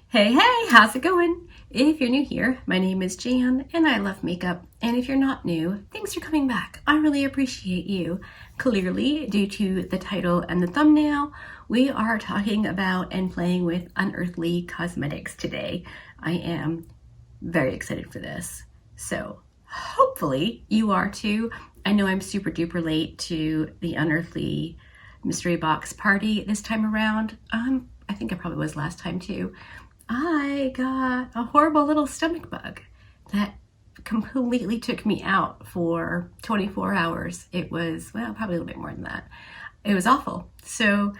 Hey, how's it going? If you're new here, my name is Jan and I love makeup. And if you're not new, thanks for coming back. I really appreciate you. Clearly, due to the title and the thumbnail, we are talking about and playing with Unearthly cosmetics today. I am very excited for this. So hopefully you are too. I know I'm super duper late to the Unearthly mystery box party this time around. I think I probably was last time too. I got a horrible little stomach bug that completely took me out for 24 hours. It was, well, probably a little bit more than that. It was awful. So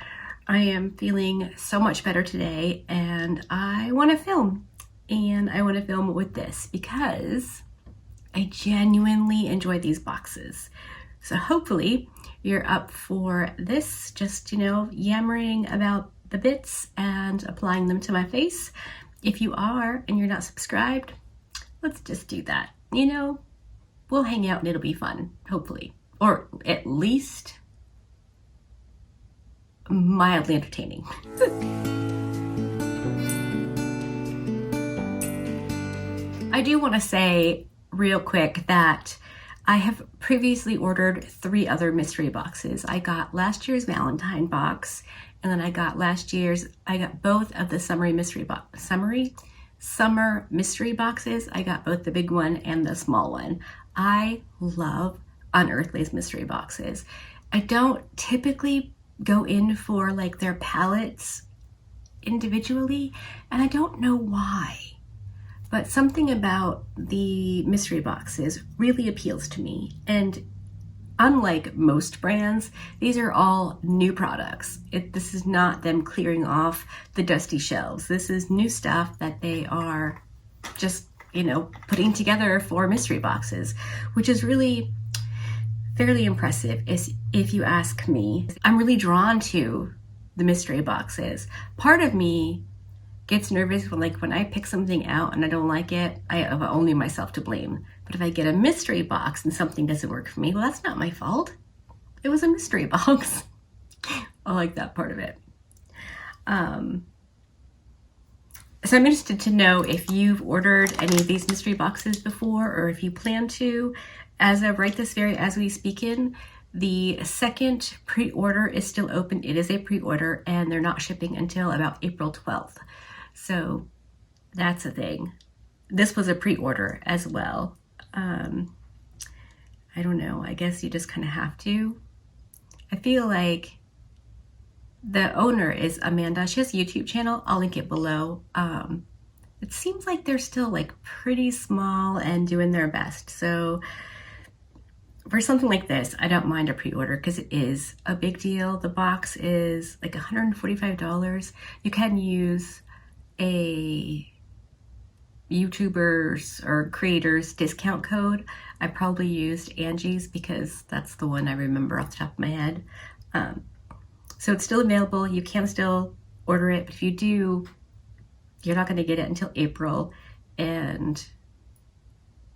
I am feeling so much better today and I want to film. And I want to film with this because I genuinely enjoy these boxes. So hopefully you're up for this, just, yammering about the bits and applying them to my face. If you are and you're not subscribed, let's just do that. We'll hang out and it'll be fun, hopefully. Or at least mildly entertaining. I do want to say real quick that I have previously ordered 3 other mystery boxes. I got last year's Valentine box, and then I got both of the summer mystery boxes. I got both the big one and the small one. I love Unearthly's mystery boxes. I don't typically go in for like their palettes individually, and I don't know why. But something about the mystery boxes really appeals to me. And unlike most brands, these are all new products. This is not them clearing off the dusty shelves. This is new stuff that they are just, putting together for mystery boxes, which is really fairly impressive if you ask me. I'm really drawn to the mystery boxes. Part of me gets nervous when I pick something out and I don't like it. I have only myself to blame. But if I get a mystery box and something doesn't work for me, well, that's not my fault. It was a mystery box. I like that part of it. So I'm interested to know if you've ordered any of these mystery boxes before, or if you plan to. As of as we speak the second pre-order is still open. It is a pre-order and they're not shipping until about April 12th. So that's a thing. This was a pre-order as well. I don't know. I guess you just kind of have to. I feel like the owner is Amanda. She has a YouTube channel. I'll link it below. It seems like they're still pretty small and doing their best. So for something like this, I don't mind a pre-order because it is a big deal. The box is like $145. You can use a YouTubers or creators discount code. I probably used Angie's because that's the one I remember off the top of my head. So it's still available. You can still order it, but if you do, you're not going to get it until April, and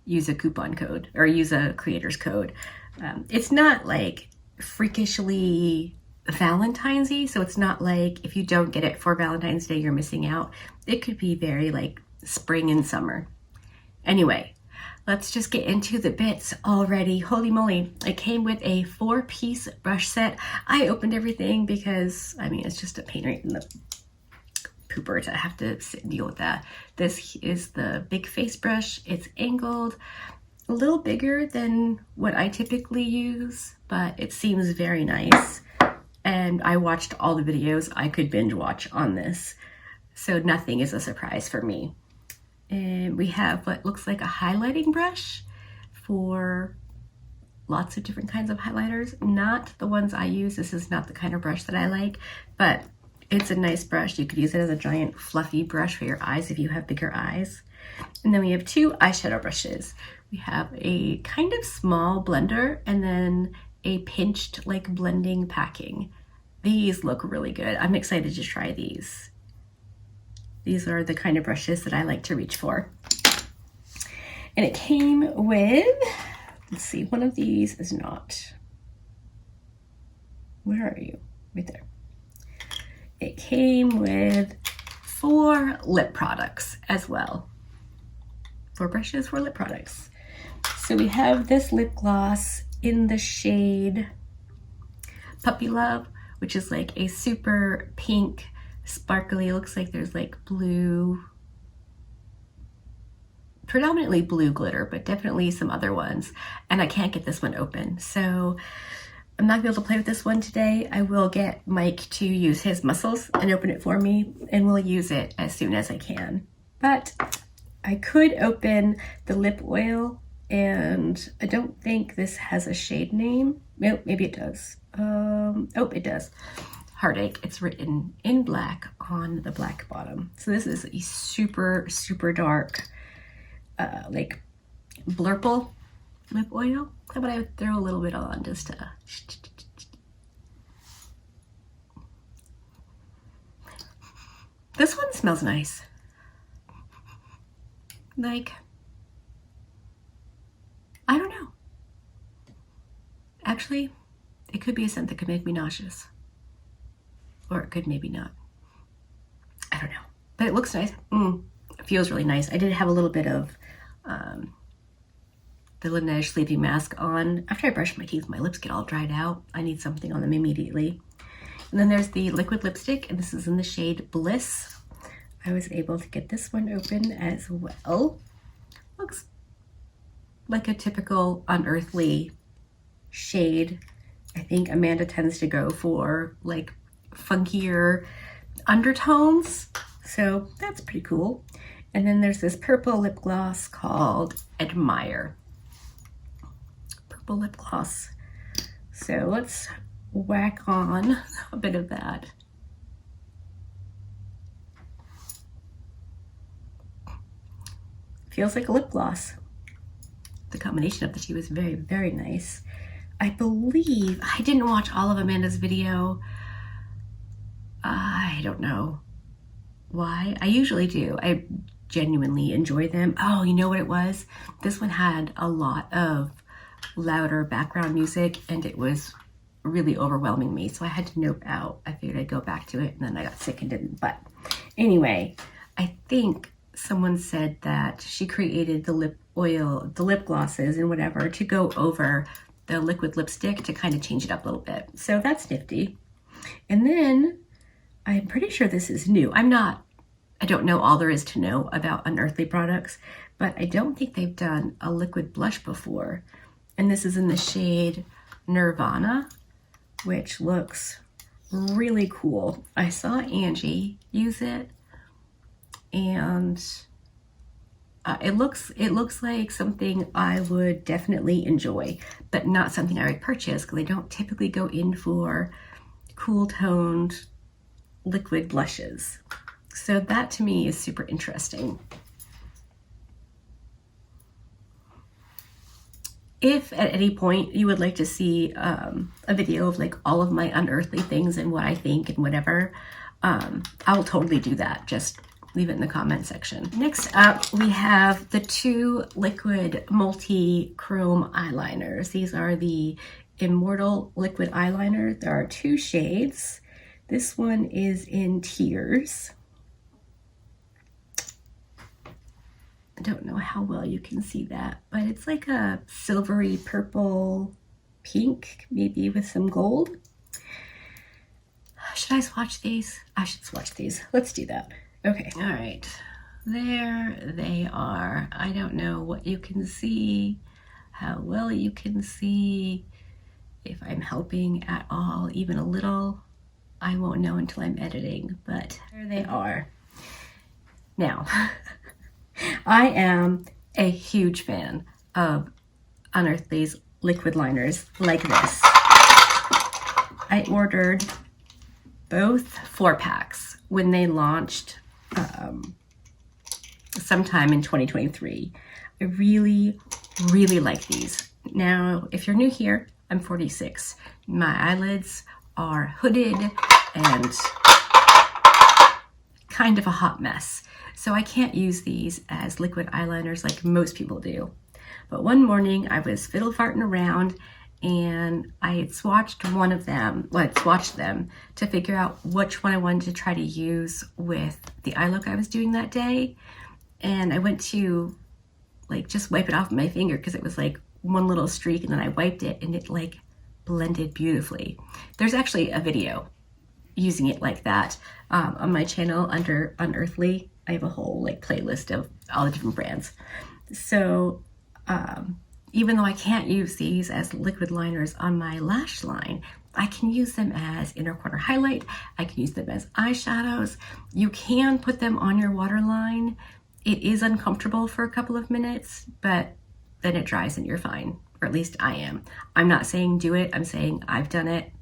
use a coupon code or use a creator's code. It's not freakishly Valentine's-y, so it's not like if you don't get it for Valentine's Day, you're missing out. It could be very spring and summer. Anyway, let's just get into the bits already. Holy moly. It came with a 4-piece brush set. I opened everything because, it's just a pain right in the pooper to have to sit and deal with that. This is the big face brush. It's angled, a little bigger than what I typically use, but it seems very nice. And I watched all the videos I could binge watch on this, so nothing is a surprise for me. And we have what looks like a highlighting brush for lots of different kinds of highlighters. Not the ones I use. This is not the kind of brush that I like, but it's a nice brush. You could use it as a giant fluffy brush for your eyes if you have bigger eyes. And then we have 2 eyeshadow brushes. We have a kind of small blender and then a pinched blending packing. These look really good. I'm excited to try these. These are the kind of brushes that I like to reach for. And it came with, let's see, one of these is not. Where are you? Right there. It came with 4 lip products as well. 4 brushes, 4 lip products. So we have this lip gloss in the shade Puppy Love, which is like a super pink, sparkly, looks like there's like blue, predominantly blue glitter, but definitely some other ones. And I can't get this one open. So I'm not gonna be able to play with this one today. I will get Mike to use his muscles and open it for me, and we'll use it as soon as I can. But I could open the lip oil, and I don't think this has a shade name. Nope, maybe it does. Oh, it does. Heartache. It's written in black on the black bottom. So this is a super, super dark, like blurple lip oil. How about I throw a little bit on just to... This one smells nice. Like, I don't know. Actually, it could be a scent that could make me nauseous. Or it could maybe not. I don't know. But it looks nice. It feels really nice. I did have a little bit of the Laneige sleeping mask on. After I brush my teeth, my lips get all dried out. I need something on them immediately. And then there's the liquid lipstick, and this is in the shade Bliss. I was able to get this one open as well. Looks like a typical Unearthly shade. I think Amanda tends to go for like funkier undertones, so that's pretty cool. And then there's this purple lip gloss called Admire. Purple lip gloss. So let's whack on a bit of that. Feels like a lip gloss. The combination of the two is very, very nice. I believe, I didn't watch all of Amanda's video. I don't know why. I usually do. I genuinely enjoy them. Oh, you know what it was? This one had a lot of louder background music, and it was really overwhelming me, so I had to nope out. I figured I'd go back to it, and then I got sick and didn't. But anyway, I think someone said that she created the lip oil, the lip glosses and whatever to go over the liquid lipstick to kind of change it up a little bit. So that's nifty. And then I'm pretty sure this is new. I don't know all there is to know about Unearthly products, but I don't think they've done a liquid blush before. And this is in the shade Nirvana, which looks really cool. I saw Angie use it, and it looks like something I would definitely enjoy, but not something I would purchase because I don't typically go in for cool toned liquid blushes. So that to me is super interesting. If at any point you would like to see a video of like all of my Unearthly things and what I think and whatever, I will totally do that. Just leave it in the comment section. Next up, we have the 2 liquid multi-chrome eyeliners. These are the Immortal liquid eyeliner. There are 2 shades. This one is in Tears. I don't know how well you can see that, but it's like a silvery purple pink, maybe with some gold. Should I swatch these? I should swatch these. Let's do that. Okay, all right. There they are. I don't know what you can see, how well you can see, if I'm helping at all, even a little. I won't know until I'm editing, but there they are. Now, I am a huge fan of Unearthly's liquid liners like this. I ordered both 4-packs when they launched sometime in 2023. I really, really like these. Now, if you're new here, I'm 46. My eyelids are hooded and kind of a hot mess. So I can't use these as liquid eyeliners like most people do. But one morning I was fiddle farting around and I had swatched one of them, well, I'd swatched them to figure out which one I wanted to try to use with the eye look I was doing that day. And I went to like just wipe it off with my finger because it was like one little streak, and then I wiped it and it like blended beautifully. There's actually a video using it like that on my channel under Unearthly. I have a whole like playlist of all the different brands. So even though I can't use these as liquid liners on my lash line, I can use them as inner corner highlight. I can use them as eyeshadows. You can put them on your waterline. It is uncomfortable for a couple of minutes, but then it dries and you're fine, or at least I am. I'm not saying do it, I'm saying I've done it.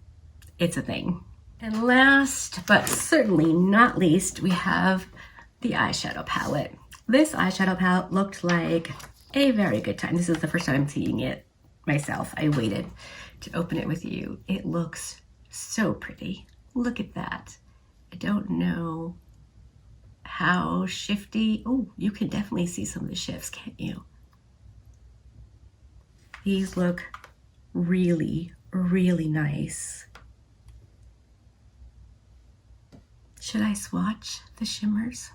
It's a thing. And last, but certainly not least, we have the eyeshadow palette. This eyeshadow palette looked like a very good time. This is the first time I'm seeing it myself. I waited to open it with you. It looks so pretty. Look at that. I don't know how shifty. Oh, you can definitely see some of the shifts, can't you? These look really, really nice. Should I swatch the shimmers?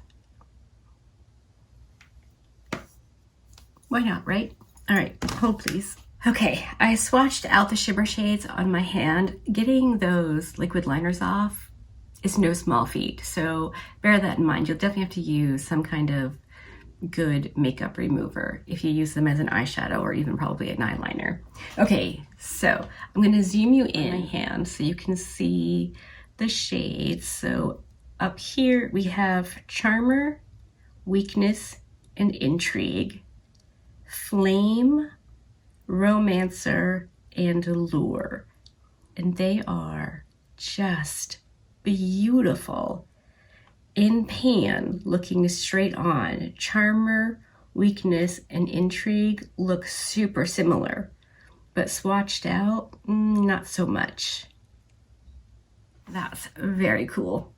Why not, right? All right, hold please. Okay, I swatched out the shimmer shades on my hand. Getting those liquid liners off is no small feat, so bear that in mind. You'll definitely have to use some kind of good makeup remover if you use them as an eyeshadow or even probably an eyeliner. Okay, so I'm gonna zoom you in my hand so you can see the shades. So up here we have Charmer, Weakness, and Intrigue, Flame, Romancer, and Allure. And they are just beautiful. In pan, looking straight on, Charmer, Weakness, and Intrigue look super similar, but swatched out, not so much. That's very cool.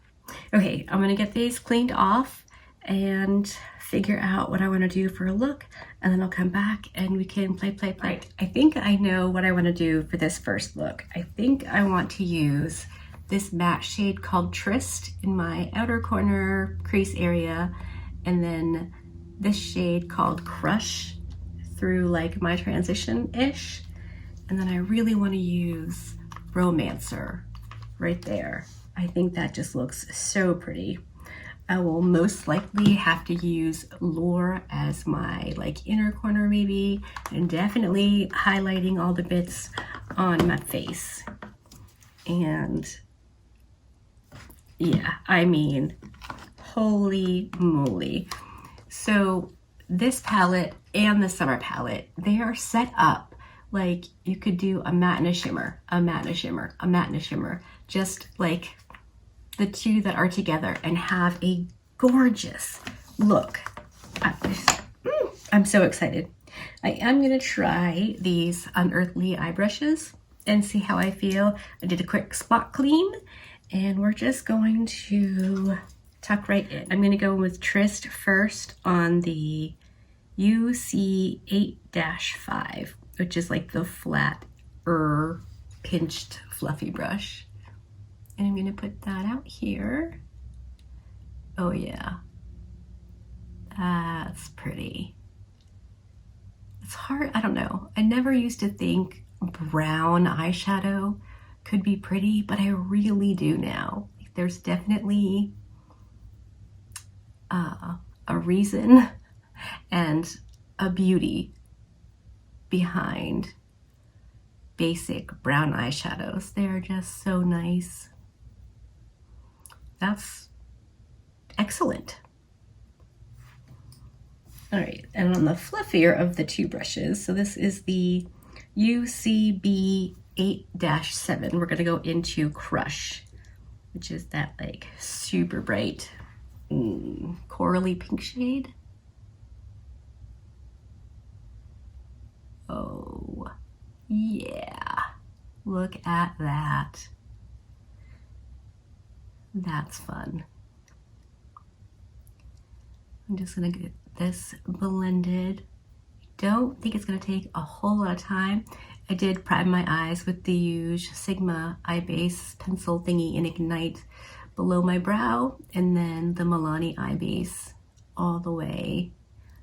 Okay, I'm gonna get these cleaned off and figure out what I wanna do for a look, and then I'll come back and we can play. I think I know what I wanna do for this first look. I think I want to use this matte shade called Tryst in my outer corner crease area, and then this shade called Crush through like my transition-ish. And then I really want to use Romancer right there. I think that just looks so pretty. I will most likely have to use Allure as my like inner corner maybe, and definitely highlighting all the bits on my face. And yeah, I mean, holy moly. So this palette and the summer palette, they are set up like you could do a matte and a shimmer, a matte and a shimmer, a matte and a shimmer, just like the two that are together and have a gorgeous look. I'm so excited. I am gonna try these Unearthly eye brushes and see how I feel. I did a quick spot clean, and we're just going to tuck right in. I'm gonna go with Tryst first on the UC 8-5, which is like the flat, pinched, fluffy brush. And I'm gonna put that out here. Oh yeah, that's pretty. It's hard, I don't know. I never used to think brown eyeshadow could be pretty, but I really do now. There's definitely a reason and a beauty behind basic brown eyeshadows. They're just so nice. That's excellent. All right, and on the fluffier of the two brushes, so this is the UCB 8-7. We're gonna go into Crush, which is that like super bright corally pink shade. Oh yeah, look at that. That's fun. I'm just gonna get this blended don't think it's going to take a whole lot of time. I did prime my eyes with the Huge Sigma Eye Base pencil thingy in Ignite below my brow, and then the Milani Eye Base all the way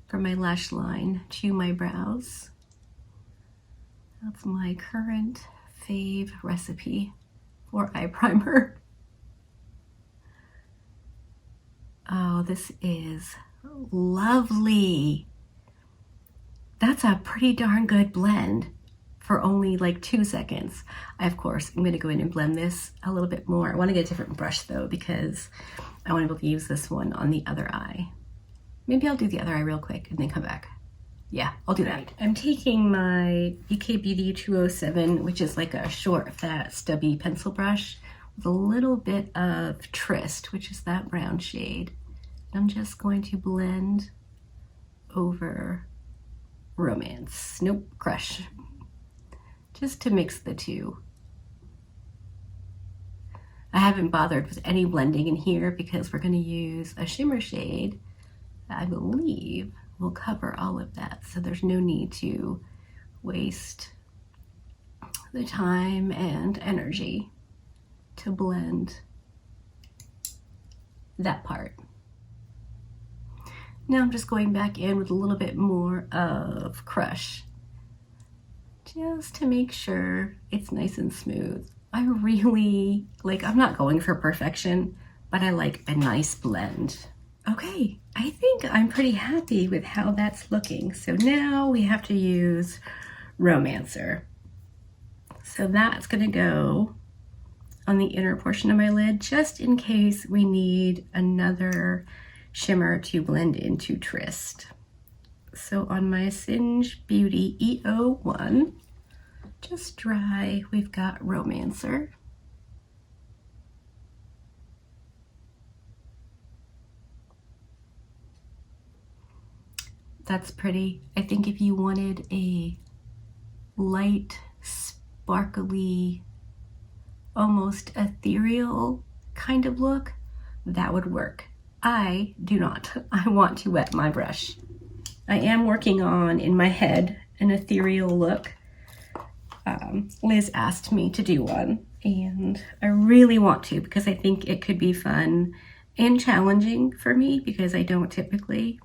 from my lash line to my brows. That's my current fave recipe for eye primer. Oh, this is lovely. That's a pretty darn good blend for only like 2 seconds. Of course, I'm gonna go in and blend this a little bit more. I wanna get a different brush though, because I wanna be able to use this one on the other eye. Maybe I'll do the other eye real quick and then come back. Yeah, I'll do that. I'm taking my BK Beauty 207, which is like a short, fat, stubby pencil brush with a little bit of Trist, which is that brown shade. I'm just going to blend over Romance. Nope, Crush. Just to mix the two. I haven't bothered with any blending in here because we're going to use a shimmer shade that I believe will cover all of that. So there's no need to waste the time and energy to blend that part. Now I'm just going back in with a little bit more of Crush, just to make sure it's nice and smooth. I really, I'm not going for perfection, but I like a nice blend. Okay, I think I'm pretty happy with how that's looking. So now we have to use Romancer. So that's gonna go on the inner portion of my lid, just in case we need another shimmer to blend into Trist. So on my Singe Beauty EO1, just dry, we've got Romancer. That's pretty. I think if you wanted a light, sparkly, almost ethereal kind of look, that would work. I do not. I want to wet my brush. I am working on, in my head, an ethereal look. Liz asked me to do one, and I really want to because I think it could be fun and challenging for me because I don't typically.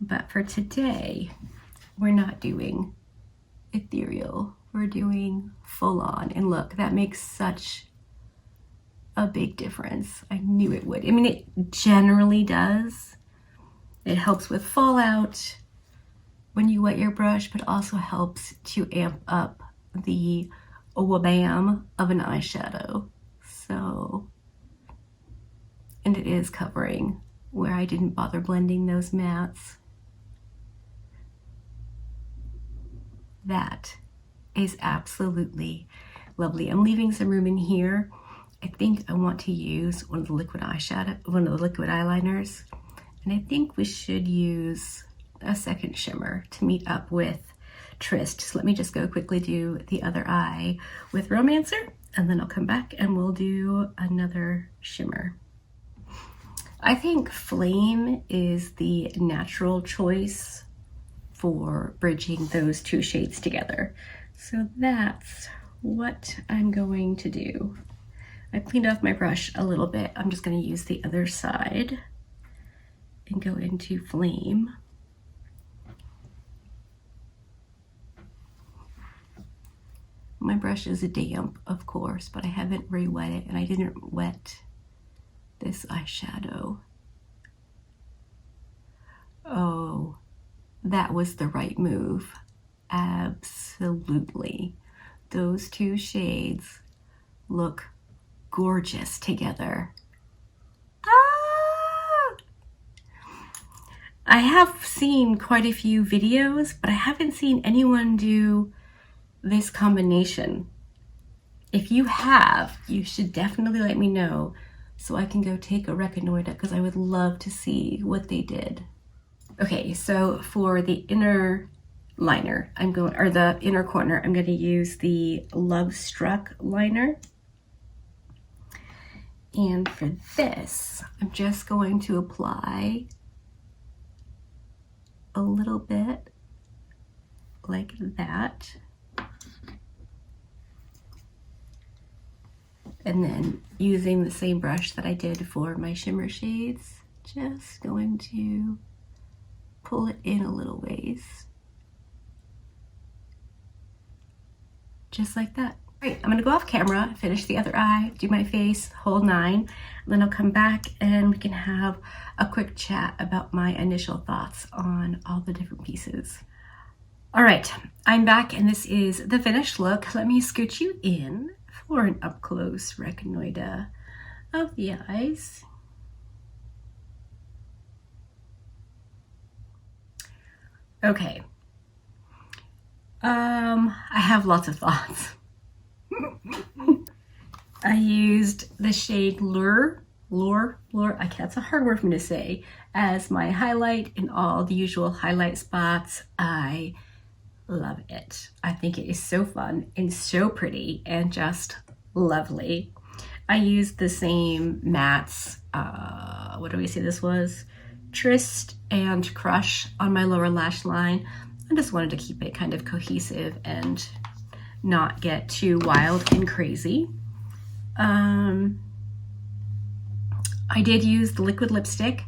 But for today, we're not doing ethereal. We're doing full on. And look, that makes such a big difference. I knew it would. I mean, it generally does. It helps with fallout when you wet your brush, but also helps to amp up the wabam of an eyeshadow. So, and it is covering where I didn't bother blending those mattes. That is absolutely lovely. I'm leaving some room in here. I think I want to use one of the liquid eyeliners, and I think we should use a second shimmer to meet up with Trist. So let me just go quickly do the other eye with Romancer, and then I'll come back and we'll do another shimmer. I think Flame is the natural choice for bridging those two shades together. So that's what I'm going to do. I cleaned off my brush a little bit. I'm just going to use the other side and go into Flame. My brush is damp, of course, but I haven't re-wet it, and I didn't wet this eyeshadow. Oh, that was the right move. Absolutely. Those two shades look gorgeous together. Ah! I have seen quite a few videos, but I haven't seen anyone do this combination. If you have, you should definitely let me know so I can go take a reconnoiter, because I would love to see what they did. Okay, so for the inner liner, the inner corner, I'm going to use the Love Struck liner. And for this, I'm just going to apply a little bit like that. And then using the same brush that I did for my shimmer shades, just going to pull it in a little ways. Just like that. All right, I'm gonna go off camera, finish the other eye, do my face, whole nine, and then I'll come back and we can have a quick chat about my initial thoughts on all the different pieces. All right, I'm back and this is the finished look. Let me scoot you in for an up close reconnoiter of the eyes. Okay. I have lots of thoughts. I used the shade Lure, that's a hard word for me to say, as my highlight in all the usual highlight spots. I love it. I think it is so fun and so pretty and just lovely. I used the same mattes, what do we say this was? Tryst and Crush on my lower lash line. I just wanted to keep it kind of cohesive and not get too wild and crazy. I did use the liquid lipstick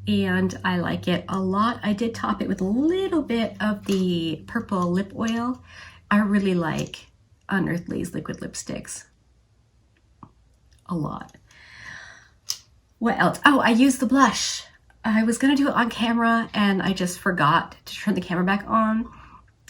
and I like it a lot. I did top it with a little bit of the purple lip oil. I really like Unearthly's liquid lipsticks a lot. What else? Oh, I used the blush. I was gonna do it on camera and I just forgot to turn the camera back on,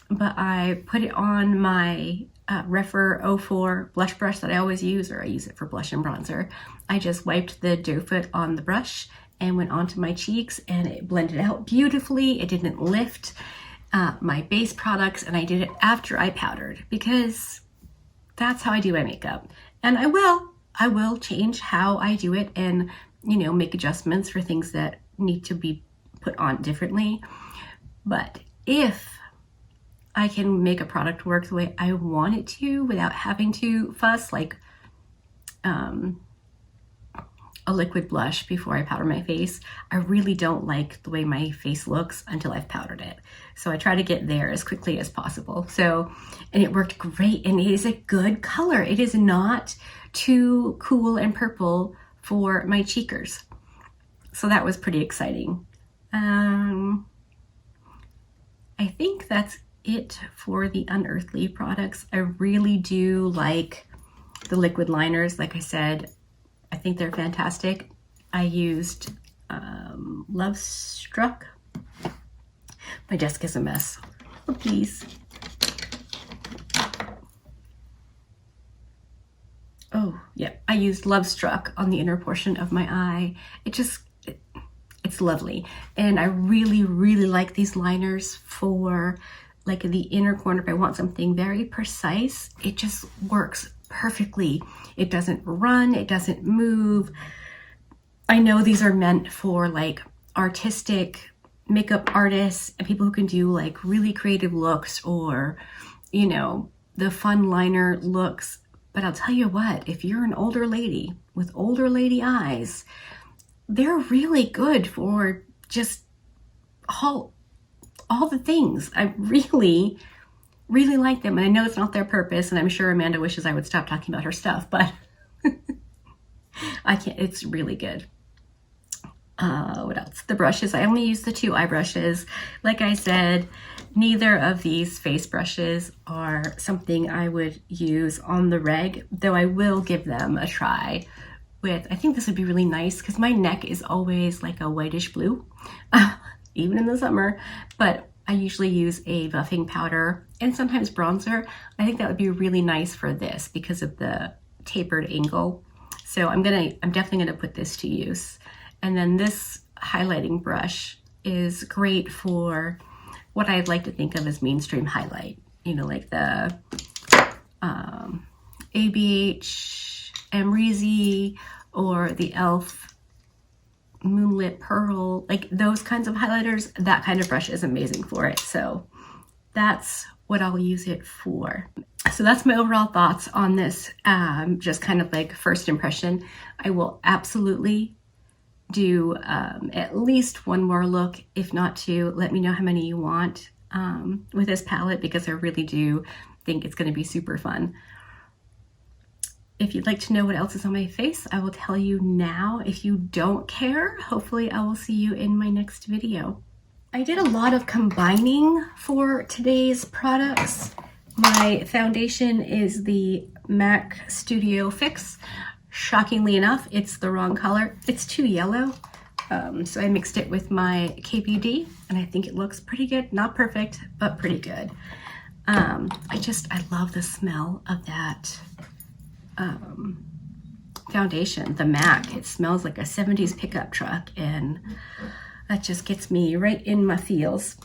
but I put it on my Refer 04 blush brush that I always use, or I use it for blush and bronzer. I just wiped the doe foot on the brush and went onto my cheeks and it blended out beautifully. It didn't lift my base products, and I did it after I powdered because that's how I do my makeup. And I will change how I do it and, you know, make adjustments for things that need to be put on differently. But if I can make a product work the way I want it to without having to fuss, like a liquid blush before I powder my face, I really don't like the way my face looks until I've powdered it. So I try to get there as quickly as possible. So, and it worked great, and it is a good color. It is not too cool and purple for my cheekers. So that was pretty exciting. I think that's it for the Unearthly products. I really do like the liquid liners. Like I said, I think they're fantastic. I used Love Struck. My desk is a mess. Oh, please. Oh, yeah. I used Love Struck on the inner portion of my eye. It's lovely. And I really, really like these liners for like the inner corner. If I want something very precise, it just works perfectly. It doesn't run, it doesn't move. I know these are meant for like artistic makeup artists and people who can do like really creative looks, or, you know, the fun liner looks. But I'll tell you what, if you're an older lady with older lady eyes, they're really good for just all the things. I really, really like them. And I know it's not their purpose, and I'm sure Amanda wishes I would stop talking about her stuff, but I can't, it's really good. What else? The brushes, I only use the 2 eye brushes. Like I said, neither of these face brushes are something I would use on the reg, though I will give them a try with, I think this would be really nice because my neck is always like a whitish blue, even in the summer, but I usually use a buffing powder and sometimes bronzer. I think that would be really nice for this because of the tapered angle. So I'm definitely gonna put this to use. And then this highlighting brush is great for what I'd like to think of as mainstream highlight. You know, like the ABH Amrezy or the e.l.f. Moonlit Pearl, like those kinds of highlighters. That kind of brush is amazing for it. So that's what I'll use it for. So that's my overall thoughts on this, just kind of like first impression. I will absolutely do at least one more look, if not 2. Let me know how many you want. with this palette because I really do think it's going to be super fun. If you'd like to know what else is on my face, I will tell you now. If you don't care, hopefully I will see you in my next video. I did a lot of combining for today's products. My foundation is the MAC Studio Fix. Shockingly enough, it's the wrong color. It's too yellow. So I mixed it with my KPD and I think it looks pretty good. Not perfect, but pretty good. I love the smell of that foundation, the MAC. It smells like a 70s pickup truck and that just gets me right in my feels.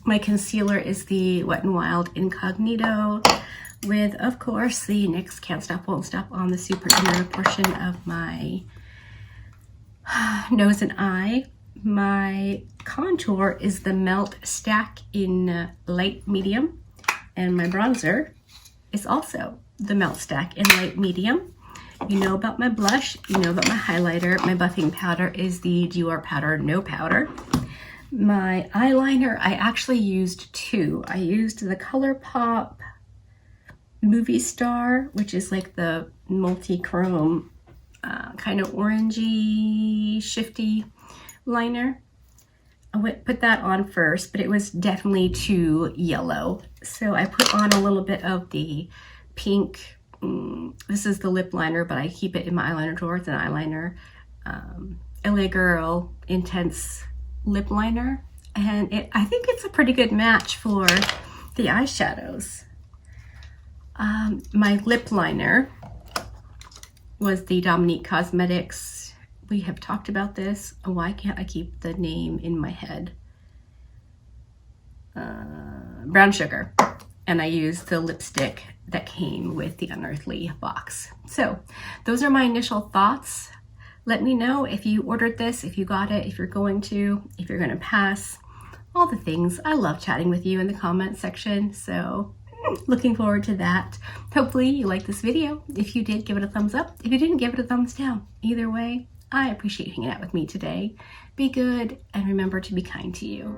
My concealer is the Wet n Wild Incognito with, of course, the NYX Can't Stop Won't Stop on the super inner portion of my nose and eye. My contour is the Melt Stack in light medium, and my bronzer is also the Melt Stack in light medium. You know about my blush, you know about my highlighter. My buffing powder is the Dior Powder No Powder. My eyeliner, I actually used two. I used the ColourPop Movie Star, which is like the multi-chrome kind of orangey, shifty liner. Put that on first, but it was definitely too yellow. So I put on a little bit of the pink, this is the lip liner, but I keep it in my eyeliner drawer. It's an eyeliner, LA Girl Intense lip liner. And I think it's a pretty good match for the eyeshadows. My lip liner was the Dominique Cosmetics. We have talked about this. Why can't I keep the name in my head? Brown Sugar. And I used the lipstick that came with the Unearthly box. So those are my initial thoughts. Let me know if you ordered this, if you got it, if you're going to pass, all the things. I love chatting with you in the comments section. So looking forward to that. Hopefully you liked this video. If you did, give it a thumbs up. If you didn't, give it a thumbs down. Either way, I appreciate hanging out with me today. Be good and remember to be kind to you.